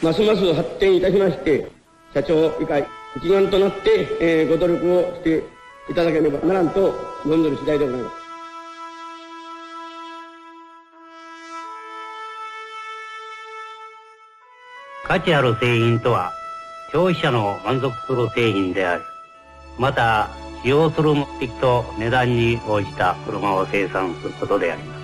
ますます発展いたしまして、社長以下一丸となって、ご努力をしていただければならんと存ずる次第でございます。価値ある製品とは、消費者の満足する製品であり、また使用する目的と値段に応じた車を生産することであります。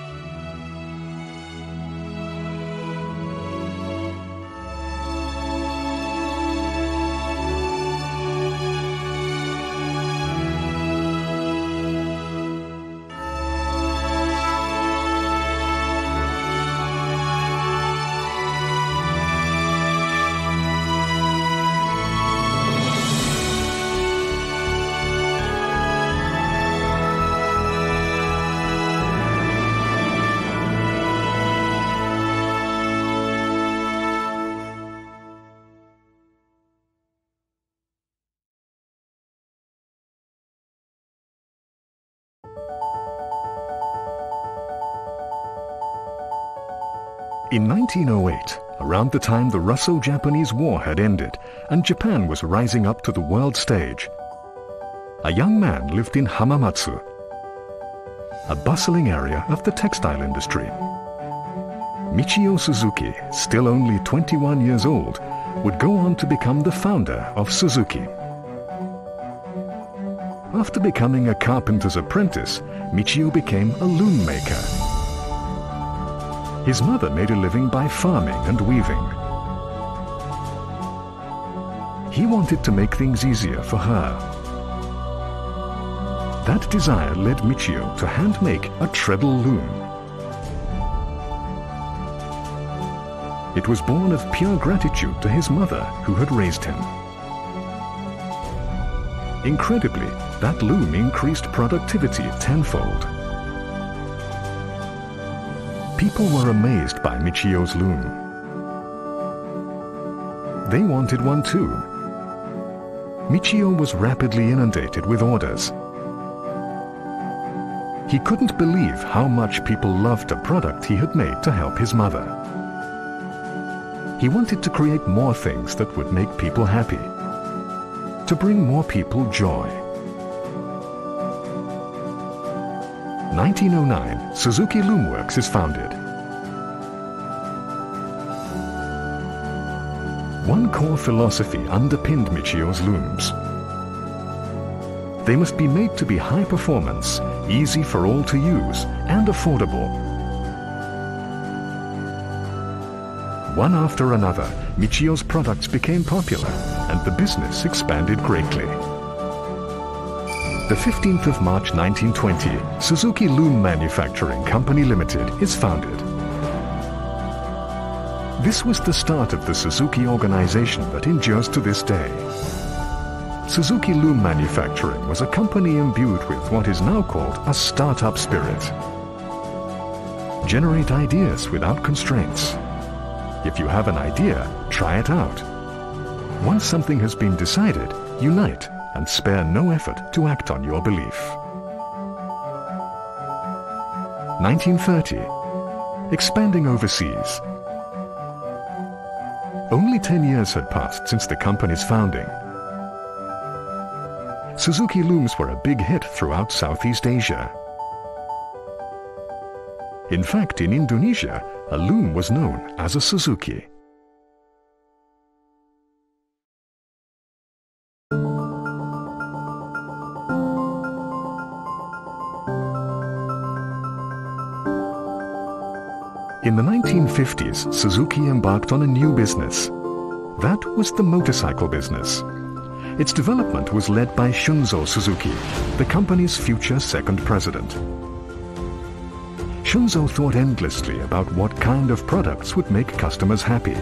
In 1908, around the time the Russo-Japanese War had ended and Japan was rising up to the world stage, a young man lived in Hamamatsu, a bustling area of the textile industry. Michio Suzuki, still only 21 years old, would go on to become the founder of Suzuki. After becoming a carpenter's apprentice, Michio became a loom maker. His mother made a living by farming and weaving. He wanted to make things easier for her. That desire led Michio to hand-make a treble loom. It was born of pure gratitude to his mother who had raised him. Incredibly, that loom increased productivity tenfold. People were amazed by Michio's loom. They wanted one too. Michio was rapidly inundated with orders. He couldn't believe how much people loved a product he had made to help his mother. He wanted to create more things that would make people happy, to bring more people joy. 1909, Suzuki Loom Works is founded. One core philosophy underpinned Michio's looms. They must be made to be high performance, easy for all to use, and affordable. One after another, Michio's products became popular, and the business expanded greatly. The 15th of March 1920, Suzuki Loom Manufacturing Company Limited is founded. This was the start of the Suzuki organization that endures to this day. Suzuki Loom Manufacturing was a company imbued with what is now called a start-up spirit. Generate ideas without constraints. If you have an idea, try it out. Once something has been decided, unite and spare no effort to act on your belief. 1930. Expanding overseas. Only 10 years had passed since the company's founding. Suzuki looms were a big hit throughout Southeast Asia. In fact, in Indonesia, a loom was known as a Suzuki. In the 1950s, Suzuki embarked on a new business. That was the motorcycle business. Its development was led by Shunzo Suzuki, the company's future second president. Shunzo thought endlessly about what kind of products would make customers happy.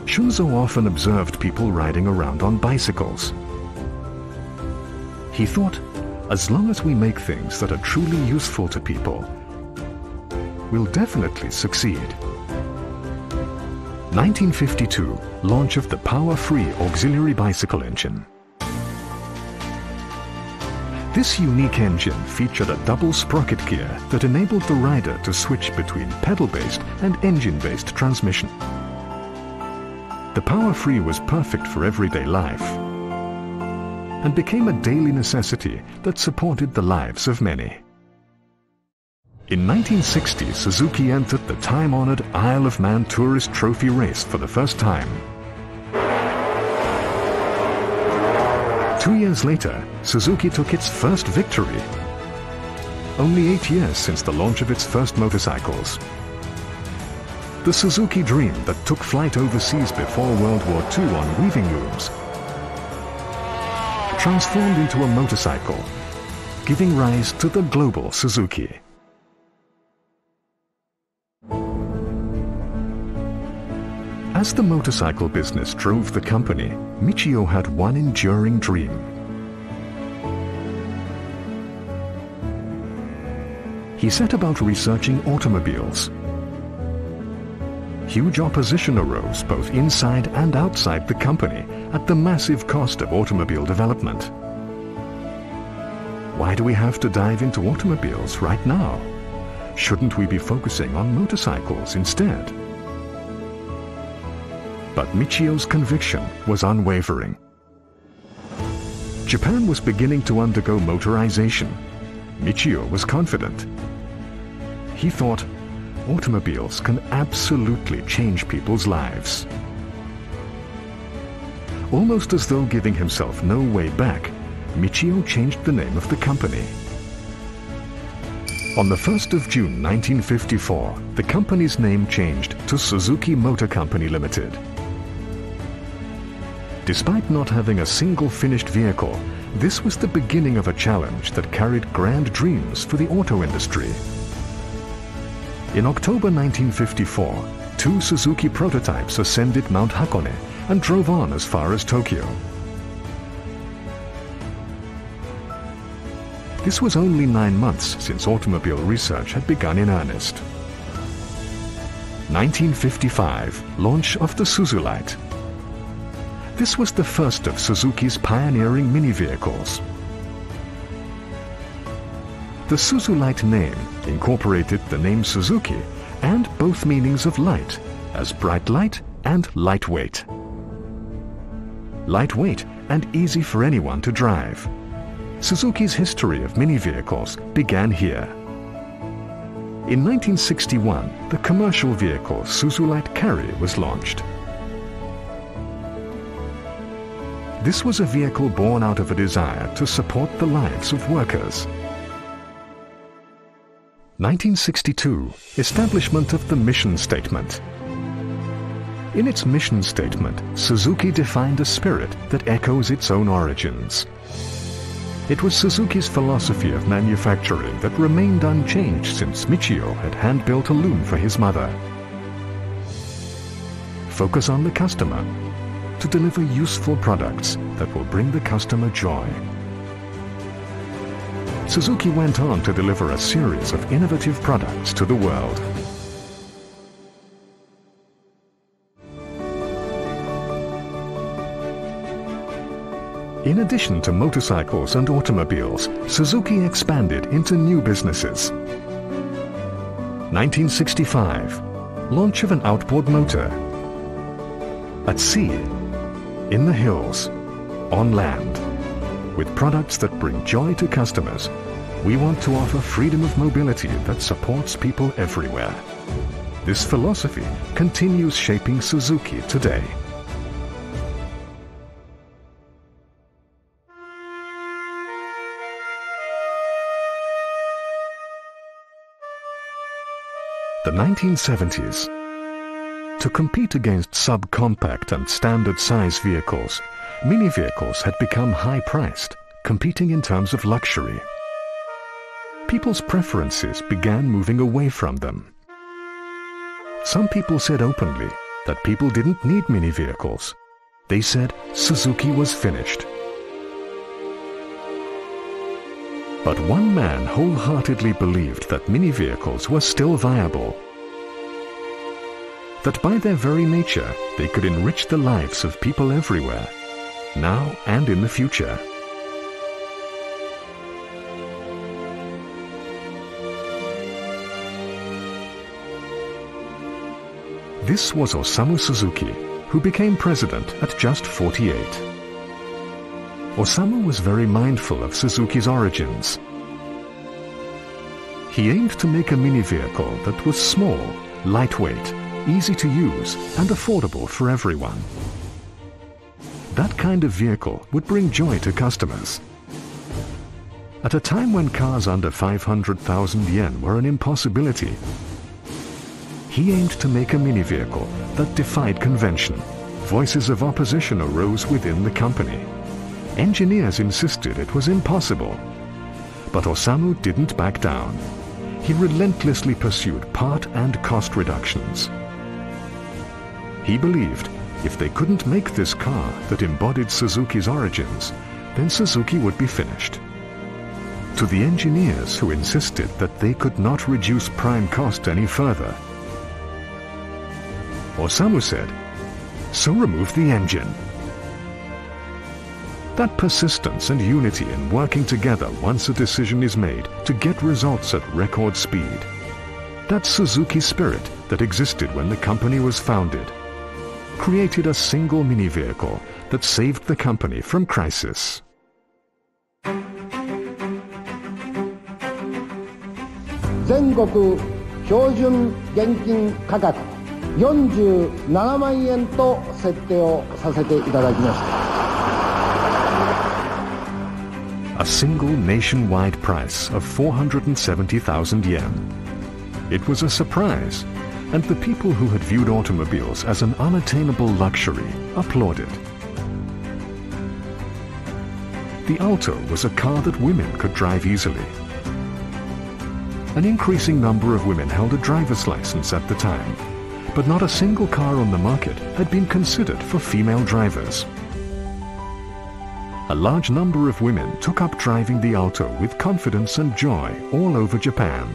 Shunzo often observed people riding around on bicycles. He thought, as long as we make things that are truly useful to people, we'll definitely succeed. 1952, launch of the power-free auxiliary bicycle engine. This unique engine featured a double sprocket gear that enabled the rider to switch between pedal-based and engine-based transmission. The Power Free was perfect for everyday life and became a daily necessity that supported the lives of many. In 1960, Suzuki entered the time-honored Isle of Man Tourist Trophy race for the first time. 2 years later, Suzuki took its first victory. Only 8 years since the launch of its first motorcycles. The Suzuki Dream that took flight overseas before World War II on weaving looms transformed into a motorcycle, giving rise to the global Suzuki. As the motorcycle business drove the company, Michio had one enduring dream. He set about researching automobiles. Huge opposition arose both inside and outside the company at the massive cost of automobile development. Why do we have to dive into automobiles right now? Shouldn't we be focusing on motorcycles instead? But Michio's conviction was unwavering. Japan was beginning to undergo motorization. Michio was confident. He thought, automobiles can absolutely change people's lives. Almost as though giving himself no way back, Michio changed the name of the company. On the 1st of June 1954, the company's name changed to Suzuki Motor Company Limited. Despite not having a single finished vehicle, this was the beginning of a challenge that carried grand dreams for the auto industry. In October 1954, 2 Suzuki prototypes ascended Mount Hakone and drove on as far as Tokyo. This was only 9 months since automobile research had begun in earnest. 1955, launch of the Suzulite. This was the first of Suzuki's pioneering mini-vehicles. The Suzulite name incorporated the name Suzuki and both meanings of light, as bright light and lightweight. Lightweight and easy for anyone to drive. Suzuki's history of mini-vehicles began here. In 1961, the commercial vehicle Suzulite Créait was launched. This was a vehicle born out of a desire to support the lives of workers. 1962, establishment of the mission statement. In its mission statement, Suzuki defined a spirit that echoes its own origins. It was Suzuki's philosophy of manufacturing that remained unchanged since Michio had hand-built a loom for his mother. Focus on the customer, to deliver useful products that will bring the customer joy. Suzuki went on to deliver a series of innovative products to the world. In addition to motorcycles and automobiles, Suzuki expanded into new businesses. 1965, launch of an outboard motor. At sea, in the hills, on land, with products that bring joy to customers, we want to offer freedom of mobility that supports people everywhere. This philosophy continues shaping Suzuki today. The 1970s. To compete against subcompact and standard-size vehicles, mini-vehicles had become high-priced, competing in terms of luxury. People's preferences began moving away from them. Some people said openly that people didn't need mini-vehicles. They said Suzuki was finished. But one man wholeheartedly believed that mini-vehicles were still viable, that by their very nature they could enrich the lives of people everywhere, now and in the future. This was Osamu Suzuki, who became president at just 48. Osamu was very mindful of Suzuki's origins. He aimed to make a mini-vehicle that was small, lightweight, easy to use, and affordable for everyone. That kind of vehicle would bring joy to customers. At a time when cars under 500,000 yen were an impossibility, he aimed to make a mini-vehicle that defied convention. Voices of opposition arose within the company. Engineers insisted it was impossible. But Osamu didn't back down. He relentlessly pursued part and cost reductions. He believed if they couldn't make this car that embodied Suzuki's origins, then Suzuki would be finished. To the engineers who insisted that they could not reduce prime cost any further, Osamu said, "So remove the engine." That persistence and unity in working together once a decision is made to get results at record speed, that Suzuki spirit that existed when the company was founded, created a single mini-vehicle that saved the company from crisis. Zengoku 標準現金価格47万円と設定をさせていただきました。A single nationwide price of 470,000 yen. It was a surprise, and the people who had viewed automobiles as an unattainable luxury applauded. The Alto was a car that women could drive easily. An increasing number of women held a driver's license at the time, but not a single car on the market had been considered for female drivers. A large number of women took up driving the Alto with confidence and joy all over Japan.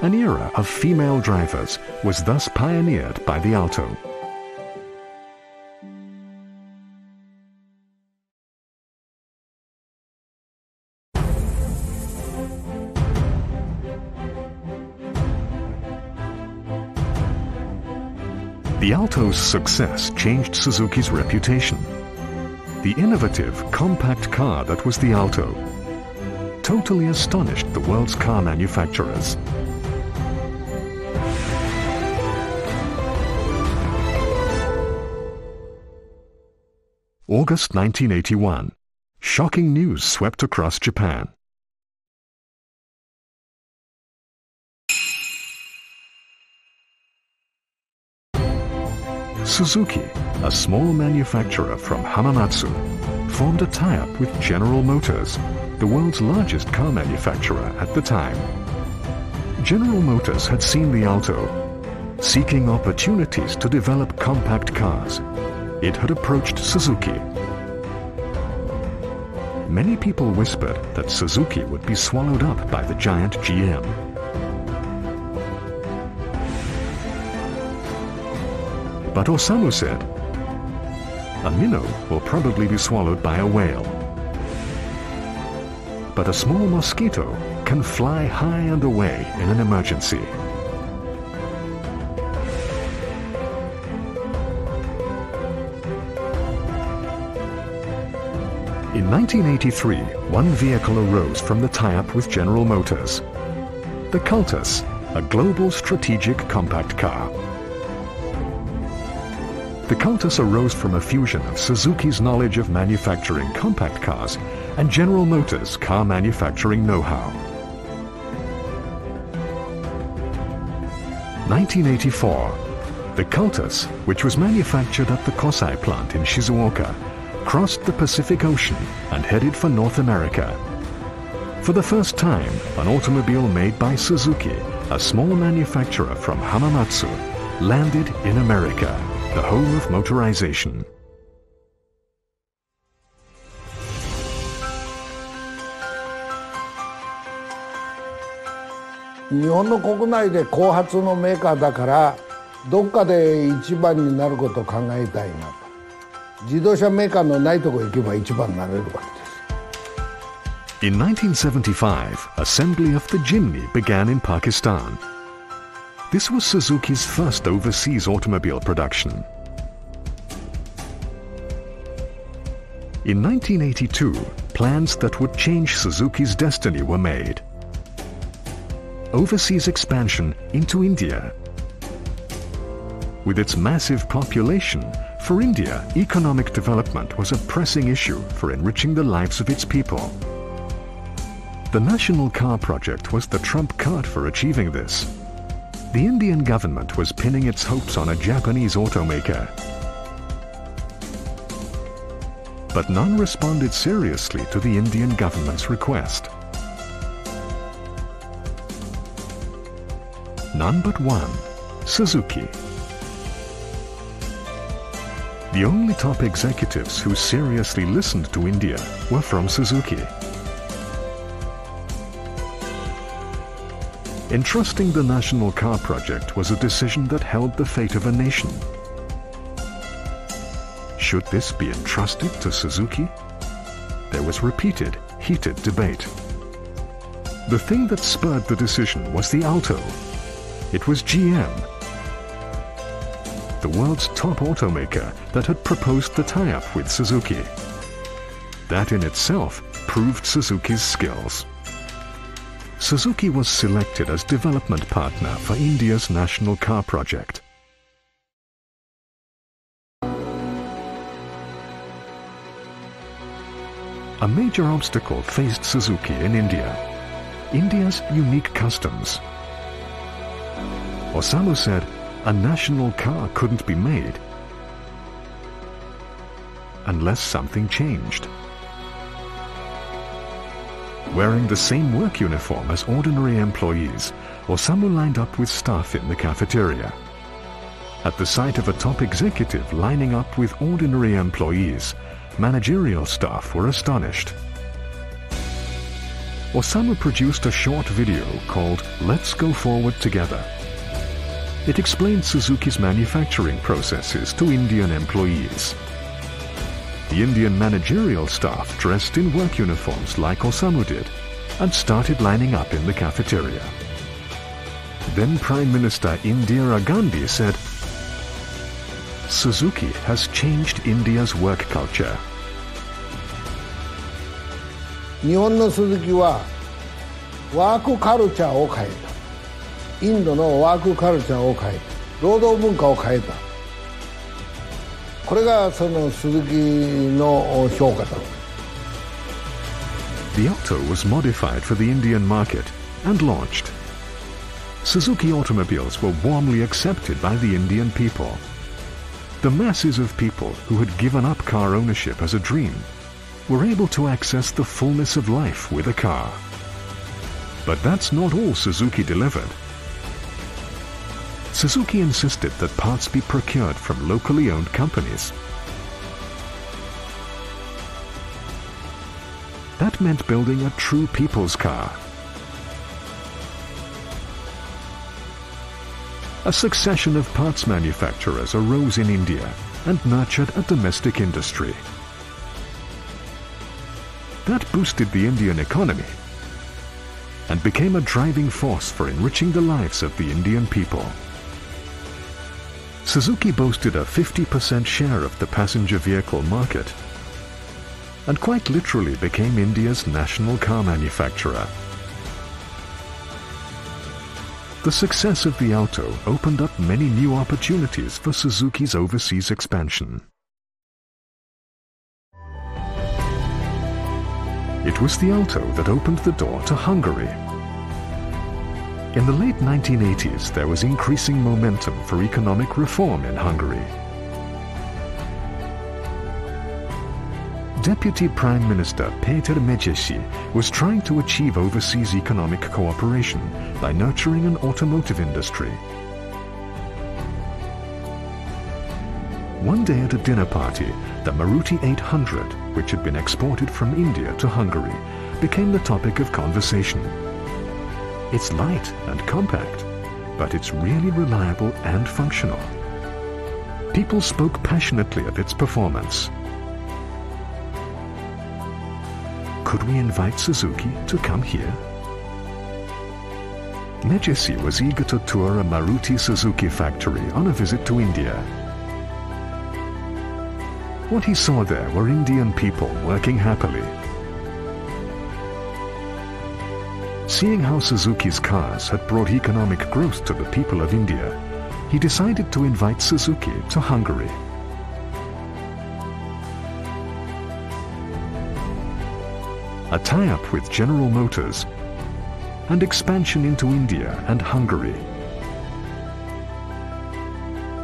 An era of female drivers was thus pioneered by the Alto. The Alto's success changed Suzuki's reputation. The innovative, compact car that was the Alto totally astonished the world's car manufacturers. August 1981. Shocking news swept across Japan. Suzuki, a small manufacturer from Hamamatsu, formed a tie-up with General Motors, the world's largest car manufacturer at the time. General Motors had seen the Alto, seeking opportunities to develop compact cars. It had approached Suzuki. Many people whispered that Suzuki would be swallowed up by the giant GM. But Osamu said, "A minnow will probably be swallowed by a whale. But a small mosquito can fly high and away in an emergency." In 1983, one vehicle arose from the tie-up with General Motors. The Cultus, a global strategic compact car. The Cultus arose from a fusion of Suzuki's knowledge of manufacturing compact cars and General Motors' car manufacturing know-how. 1984. The Cultus, which was manufactured at the Kosai plant in Shizuoka, crossed the Pacific Ocean and headed for North America. For the first time, an automobile made by Suzuki, a small manufacturer from Hamamatsu, landed in America, the home of motorization. Japan の国内で後発のメーカーだからどっかで一番になることを考えたいなと。自動車メーカーのないところ行けば一番になれるわけです。In 1975, assembly of the Jimny began in Pakistan. This was Suzuki's first overseas automobile production. In 1982, plans that would change Suzuki's destiny were made. Overseas expansion into India. With its massive population, for India, economic development was a pressing issue for enriching the lives of its people. The National Car Project was the trump card for achieving this. The Indian government was pinning its hopes on a Japanese automaker. But none responded seriously to the Indian government's request. None but one, Suzuki. The only top executives who seriously listened to India were from Suzuki. Entrusting the National Car Project was a decision that held the fate of a nation. Should this be entrusted to Suzuki? There was repeated, heated debate. The thing that spurred the decision was the Alto. It was GM, the world's top automaker, that had proposed the tie-up with Suzuki. That in itself proved Suzuki's skills. Suzuki was selected as development partner for India's National Car Project. A major obstacle faced Suzuki in India: India's unique customs. Osamu said a national car couldn't be made unless something changed. Wearing the same work uniform as ordinary employees, Osamu lined up with staff in the cafeteria. At the sight of a top executive lining up with ordinary employees, managerial staff were astonished. Osamu produced a short video called "Let's Go Forward Together." It explained Suzuki's manufacturing processes to Indian employees. The Indian managerial staff dressed in work uniforms like Osamu did and started lining up in the cafeteria. Then Prime Minister Indira Gandhi said, "Suzuki has changed India's work culture." 日本のスズキはワークカルチャーを変えた。インドのワークカルチャーを変えた。労働文化を変えた。これがそのスズキの評価だ。The Alto was modified for the Indian market and launched. Suzuki automobiles were warmly accepted by the Indian people. The masses of people who had given up car ownership as a dream were able to access the fullness of life with a car. But that's not all Suzuki delivered. Suzuki insisted that parts be procured from locally owned companies. That meant building a true people's car. A succession of parts manufacturers arose in India and nurtured a domestic industry. That boosted the Indian economy and became a driving force for enriching the lives of the Indian people. Suzuki boasted a 50% share of the passenger vehicle market and quite literally became India's national car manufacturer. The success of the Alto opened up many new opportunities for Suzuki's overseas expansion. It was the Alto that opened the door to Hungary. In the late 1980s, there was increasing momentum for economic reform in Hungary. Deputy Prime Minister Péter Megyesi was trying to achieve overseas economic cooperation by nurturing an automotive industry. One day at a dinner party, the Maruti 800, which had been exported from India to Hungary, became the topic of conversation. It's light and compact, but it's really reliable and functional. People spoke passionately of its performance. Could we invite Suzuki to come here? Michio was eager to tour a Maruti Suzuki factory on a visit to India. What he saw there were Indian people working happily. Seeing how Suzuki's cars had brought economic growth to the people of India, he decided to invite Suzuki to Hungary. A tie-up with General Motors and expansion into India and Hungary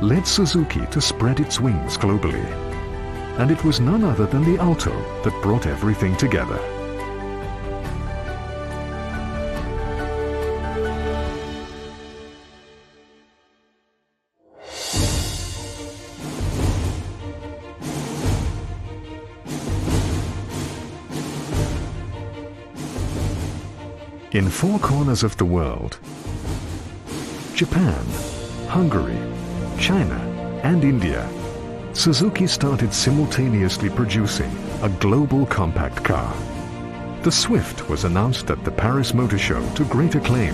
led Suzuki to spread its wings globally. And it was none other than the Alto that brought everything together. In four corners of the world, Japan, Hungary, China, and India, Suzuki started simultaneously producing a global compact car. The Swift was announced at the Paris Motor Show to great acclaim.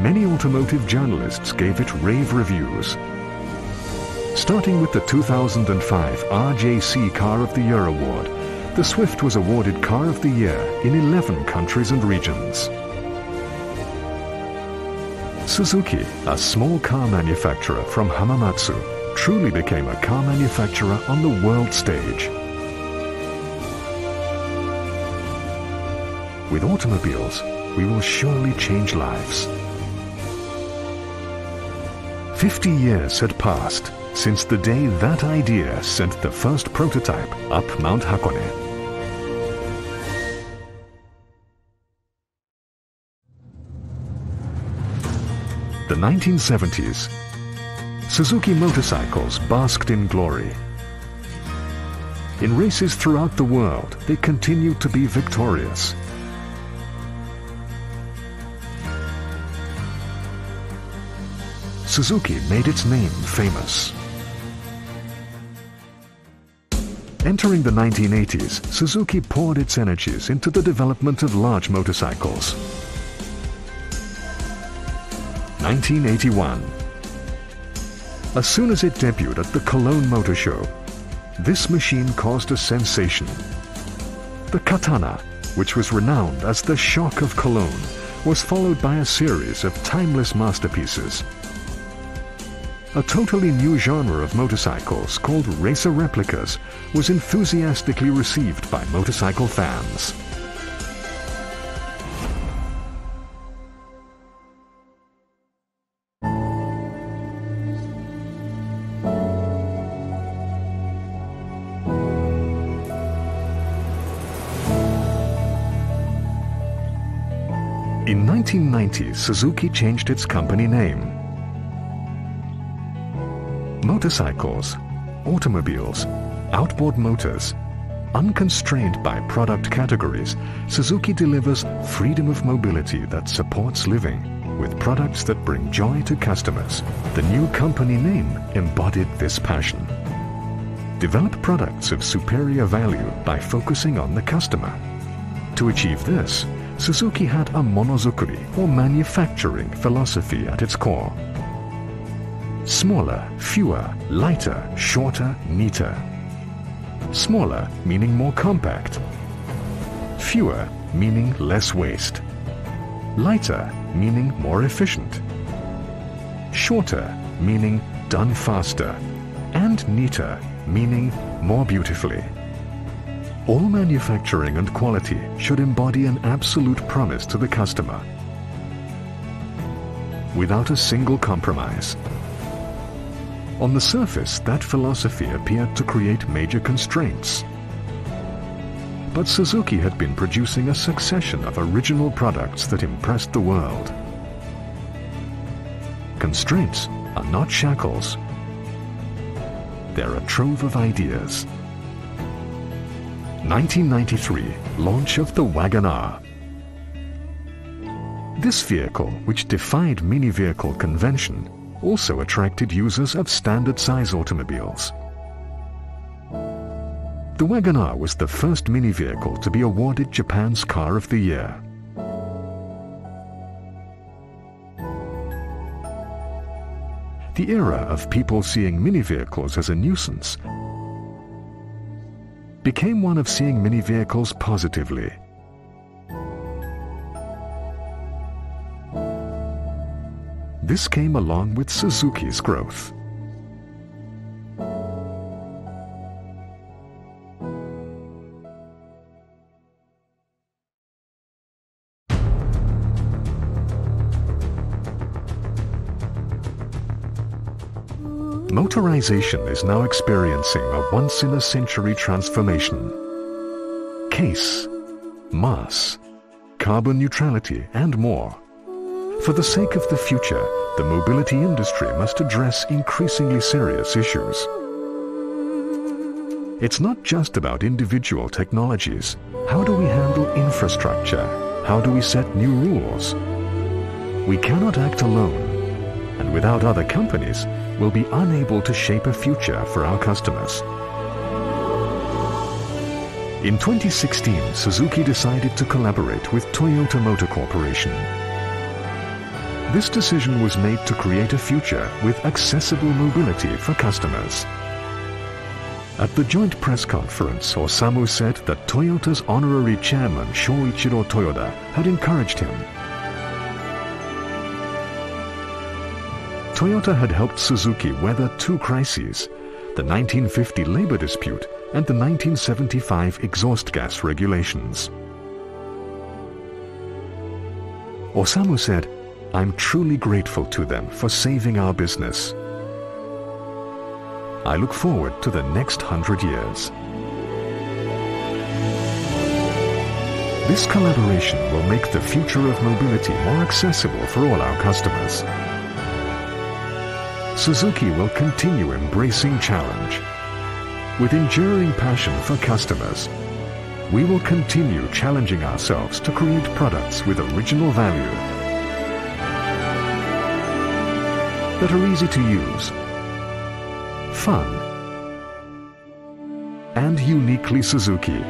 Many automotive journalists gave it rave reviews. Starting with the 2005 RJC Car of the Year award, the Swift was awarded Car of the Year in 11 countries and regions. Suzuki, a small car manufacturer from Hamamatsu, truly became a car manufacturer on the world stage. With automobiles, we will surely change lives. 50 years had passed since the day that idea sent the first prototype up Mount Hakone. The 1970s. Suzuki motorcycles basked in glory. In races throughout the world, they continued to be victorious. Suzuki made its name famous. Entering the 1980s, Suzuki poured its energies into the development of large motorcycles. 1981. As soon as it debuted at the Cologne Motor Show, this machine caused a sensation. The Katana, which was renowned as the Shock of Cologne, was followed by a series of timeless masterpieces. A totally new genre of motorcycles called racer replicas was enthusiastically received by motorcycle fans. In 1990, Suzuki changed its company name. Motorcycles, automobiles, outboard motors, unconstrained by product categories, Suzuki delivers freedom of mobility that supports living with products that bring joy to customers. The new company name embodied this passion. Develop products of superior value by focusing on the customer. To achieve this, Suzuki had a monozukuri, or manufacturing philosophy at its core. Smaller, fewer, lighter, shorter, neater. Smaller meaning more compact. Fewer meaning less waste. Lighter meaning more efficient. Shorter meaning done faster. And neater meaning more beautifully. All manufacturing and quality should embody an absolute promise to the customer, without a single compromise. On the surface, that philosophy appeared to create major constraints. But Suzuki had been producing a succession of original products that impressed the world. Constraints are not shackles. They're a trove of ideas. 1993, launch of the Wagon-R. This vehicle, which defied mini-vehicle convention, also attracted users of standard-size automobiles. The Wagon-R was the first mini-vehicle to be awarded Japan's Car of the Year. The era of people seeing mini vehicles as a nuisance became one of seeing mini vehicles positively. This came along with Suzuki's growth. Motorization is now experiencing a once-in-a-century transformation. Case, mass, carbon neutrality, and more. For the sake of the future, the mobility industry must address increasingly serious issues. It's not just about individual technologies. How do we handle infrastructure? How do we set new rules? We cannot act alone, and without other companies, we'll be unable to shape a future for our customers. In 2016, Suzuki decided to collaborate with Toyota Motor Corporation. This decision was made to create a future with accessible mobility for customers. At the joint press conference, Osamu said that Toyota's honorary chairman, Shoichiro Toyoda, had encouraged him. Toyota had helped Suzuki weather two crises, the 1950 labor dispute and the 1975 exhaust gas regulations. Osamu said, "I'm truly grateful to them for saving our business. I look forward to the next 100 years." This collaboration will make the future of mobility more accessible for all our customers. Suzuki will continue embracing challenge. With enduring passion for customers, we will continue challenging ourselves to create products with original value that are easy to use, fun, and uniquely Suzuki.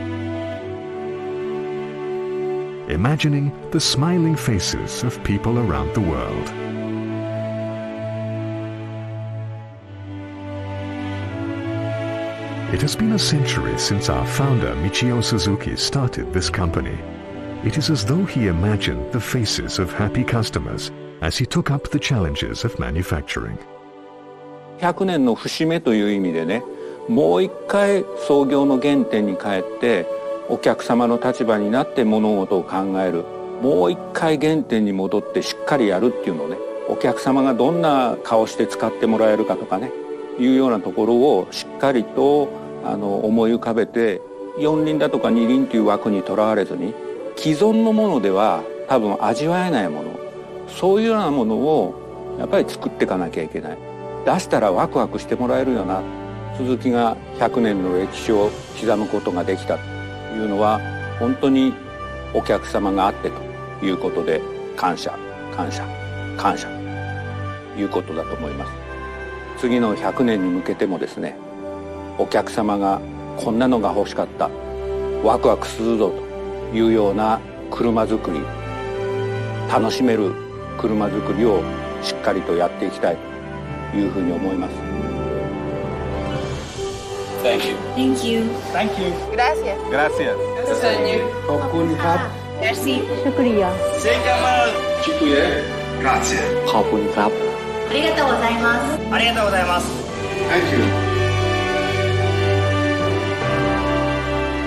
Imagining the smiling faces of people around the world. It has been a century since our founder Michio Suzuki started this company. It is as though he imagined the faces of happy customers as he took up the challenges of manufacturing. 100年の節目という意味でね、もう一回創業の原点に帰ってお客様の立場になって物事を考える、もう一回原点に戻ってしっかりやるっていうのをね、お客様がどんな顔して使ってもらえるかとかね、いうようなところをしっかりと思い浮かべて、四輪だとか二輪という枠にとらわれずに、既存のものでは多分味わえないもの、そういうようなものをやっぱり作っていかなきゃいけない。出したらワクワクしてもらえるよな。鈴木が100年の歴史を刻むことができたというのは、本当にお客様があってということで感謝感謝感謝ということだと思います。次の100年に向けてもですね、お客様がこんなのが欲しかった、ワクワクするぞというような車作り、楽しめる車作りをしっかりとやっていきたいというふうに思います。Thank you. Thank you. Thank you. Gracias. Gracias. Gracias. Merci. Shukriya. Grazie. ขอบคุณครับ ありがとうございます。ありがとうございます。Thank you.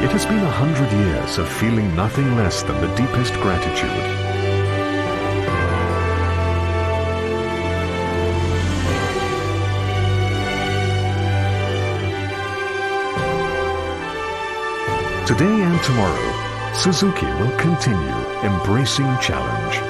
It has been 100 years of feeling nothing less than the deepest gratitude. Today and tomorrow, Suzuki will continue embracing challenge.